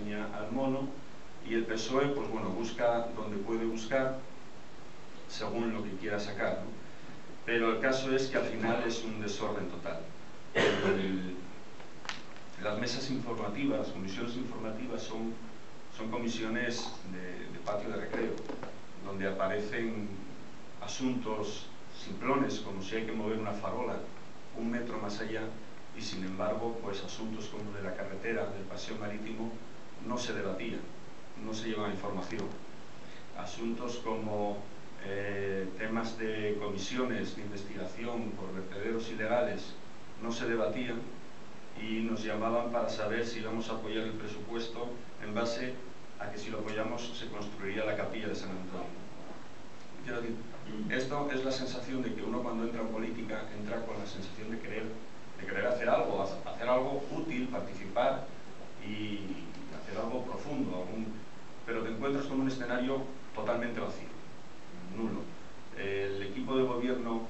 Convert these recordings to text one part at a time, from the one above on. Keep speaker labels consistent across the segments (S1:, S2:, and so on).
S1: enseña al mono, y el PSOE, pues bueno, busca donde puede buscar según lo que quiera sacar, ¿no? Pero el caso es que al final es un desorden total. Las mesas informativas, las comisiones informativas son comisiones de patio de recreo, donde aparecen asuntos simplones, como si hay que mover una farola 1 metro más allá, y sin embargo, pues asuntos como de la carretera, del paseo marítimo, no se debatían, no se llevaba información. Asuntos como temas de comisiones de investigación por vertederos ilegales no se debatían, y nos llamaban para saber si íbamos a apoyar el presupuesto en base a que si lo apoyamos se construiría la capilla de San Antonio. Quiero decir, esto es la sensación de que uno cuando entra en política entra con la sensación de querer hacer algo útil, participar y hacer algo profundo, pero te encuentras con un escenario totalmente vacío, nulo. El equipo de gobierno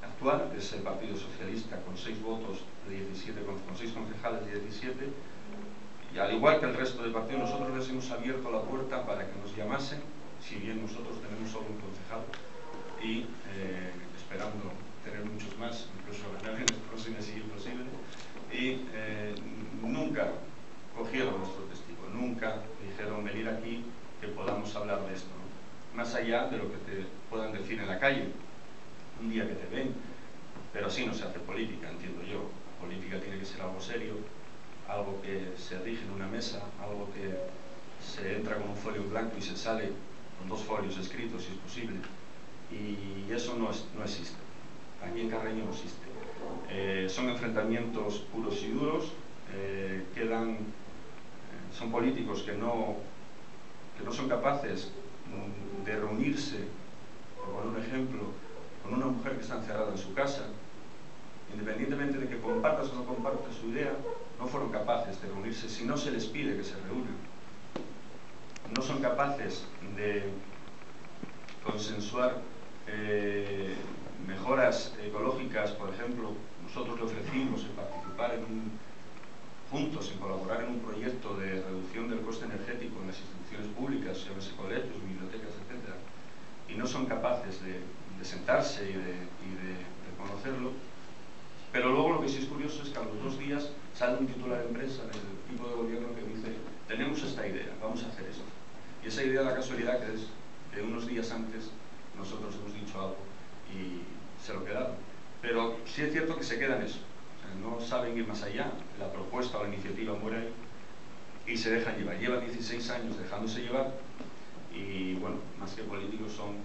S1: actual, que es el Partido Socialista, con 6 votos de 17, con 6 concejales de 17, y al igual que el resto del partido, nosotros les hemos abierto la puerta para que nos llamasen, si bien nosotros tenemos solo un concejal, y esperando tener muchos más, incluso ganar en las próximas si es posible, y nunca cogieron nuestro testigo, nunca dijeron venir aquí que podamos hablar de esto, ¿no? Más allá de lo que te puedan decir en la calle, un día que te ven, pero así no se hace política, entiendo yo. Política tiene que ser algo serio, algo que se rige en una mesa, algo que se entra con un folio en blanco y se sale con 2 folios escritos, si es posible, y eso no existe. Aquí en Carreño no existe. Son enfrentamientos puros y duros, son políticos que no son capaces de reunirse, por poner un ejemplo, con una mujer que está encerrada en su casa, independientemente de que compartas o no compartas su idea, no fueron capaces de reunirse si no se les pide que se reúnan. No son capaces de consensuar mejoras ecológicas. Por ejemplo, nosotros le ofrecimos el participar juntos, en colaborar en un proyecto de reducción del coste energético en las instituciones públicas, llámese colegios, bibliotecas, etc. Y no son capaces de sentarse y de reconocerlo. Pero luego lo que sí es curioso es que a los 2 días sale un titular en prensa del equipo de gobierno que dice: tenemos esta idea, vamos a hacer esto. Y esa idea, la casualidad que es que unos días antes nosotros hemos dicho algo y se lo quedaron. Pero sí es cierto que se queda en eso. O sea, no saben ir más allá, la propuesta o la iniciativa muere ahí y se dejan llevar. Llevan 16 años dejándose llevar y, bueno, más que políticos son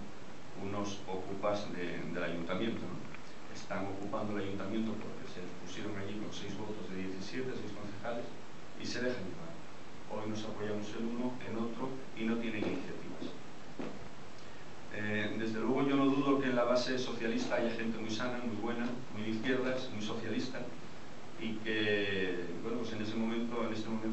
S1: unos ocupas del ayuntamiento, ¿no? Están ocupando el ayuntamiento porque se pusieron allí con 6 votos de 17, 6 concejales, y se dejan llevar. Hoy nos apoyamos en uno, en otro, y no tienen iniciativas. Desde luego yo no dudo que en la base socialista haya gente muy sana, muy buena, muy de izquierdas, muy socialista, y que, bueno, pues en este momento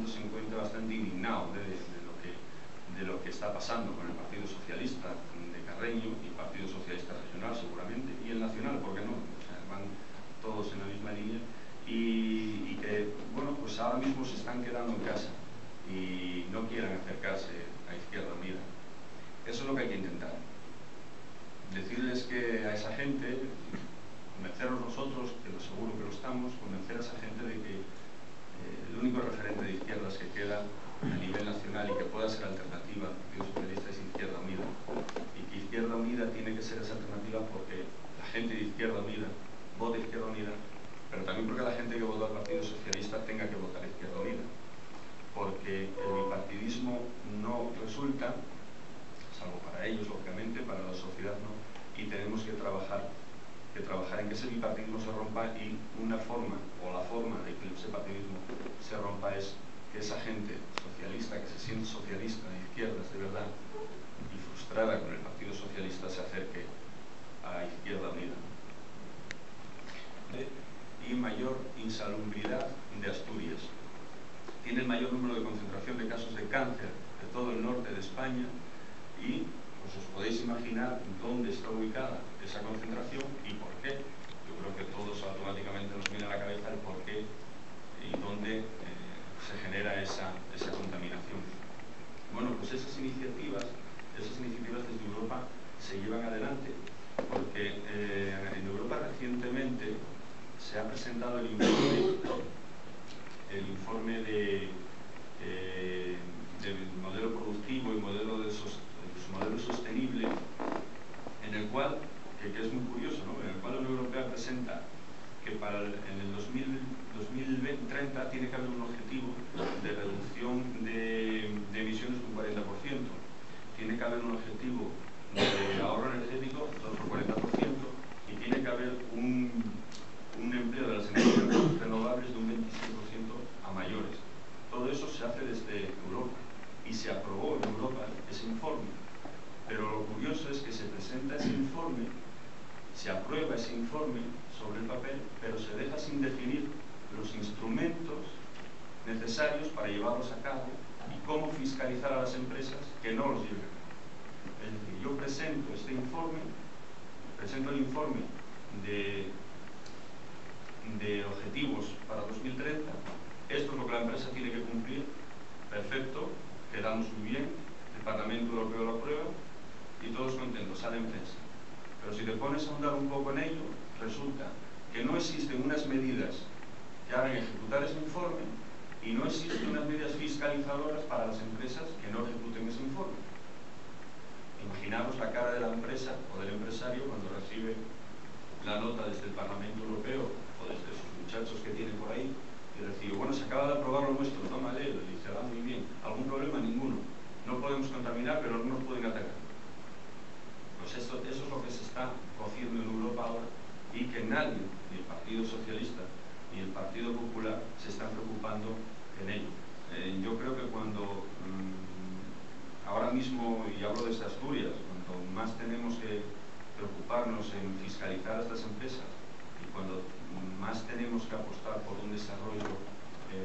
S1: se encuentra bastante indignado de lo que está pasando con el Partido Socialista de Carreño y el Partido Socialista Regional seguramente, y el Nacional, ¿por qué no? O sea, van todos en la misma línea, y que, bueno, pues ahora mismo se están quedando en casa y no quieren acercarse a Izquierda Unida. Eso es lo que hay que intentar. Decirles que a esa gente, convencernos nosotros, que lo seguro que lo estamos, convencer a esa gente de que el único referente de izquierdas que queda a nivel nacional y que pueda ser alternativa al Partido Socialista es Izquierda Unida. Y que Izquierda Unida tiene que ser esa alternativa porque la gente de Izquierda Unida vote Izquierda Unida, pero también porque la gente que votó al Partido Socialista tenga que votar Izquierda Unida. Porque el bipartidismo no resulta, salvo para ellos, lógicamente, para la sociedad no, y tenemos que trabajar en que ese bipartidismo se rompa, y una forma, o la forma de que ese bipartidismo se rompa es que esa gente socialista, que se siente socialista de izquierdas de verdad y frustrada con el Partido Socialista, se acerque a Izquierda Unida. Y mayor insalubridad de Asturias. Tiene el mayor número de concentración de casos de cáncer de todo el norte de España, y pues os podéis imaginar dónde está ubicada esa concentración y por qué. Yo creo que todos automáticamente nos viene a la cabeza el por qué y dónde se genera esa contaminación. Bueno, pues esas iniciativas desde Europa se llevan adelante, porque en Europa recientemente se ha presentado el informe del modelo productivo y modelo sostenible, en el cual, que es muy curioso, ¿no?, en el cual la Unión Europea presenta que en el 2030 tiene que haber un objetivo de reducción de emisiones de un 40%, tiene que haber un objetivo de ahorro energético de otro 40% y tiene que haber un empleo de las energías renovables de un 26% a mayores. Todo eso se hace desde Europa y se aprobó en Europa ese informe, pero lo curioso es que se presenta ese informe, se aprueba ese informe sobre el papel, pero se deja sin definir los instrumentos necesarios para llevarlos a cabo y cómo fiscalizar a las empresas que no los lleven a cabo. Es decir, yo presento este informe, presento el informe de objetivos para 2030, esto es lo que la empresa tiene que cumplir, perfecto, quedamos muy bien, el Parlamento Europeo lo aprueba y todos contentos, sale en prensa. Pero si te pones a ahondar un poco en ello, resulta que no existen unas medidas que hagan ejecutar ese informe y no existen unas medidas fiscalizadoras para las empresas que no ejecuten ese informe. Imaginaros la cara de la empresa o del empresario cuando recibe la nota desde el Parlamento Europeo o desde sus muchachos que tienen por ahí y recibe, bueno, se acaba de aprobar lo nuestro, toma, léelo, y dice, muy bien, ¿algún problema? Ninguno. No podemos contaminar, pero no nos pueden atacar. Pues eso es lo que se está cociendo en Europa ahora y que nadie, ni el Partido Socialista ni el Partido Popular, se están preocupando en ello. Yo creo que cuando ahora mismo, y hablo desde Asturias, cuanto más tenemos que preocuparnos en fiscalizar a estas empresas y cuando más tenemos que apostar por un desarrollo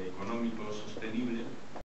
S1: económico, sostenible,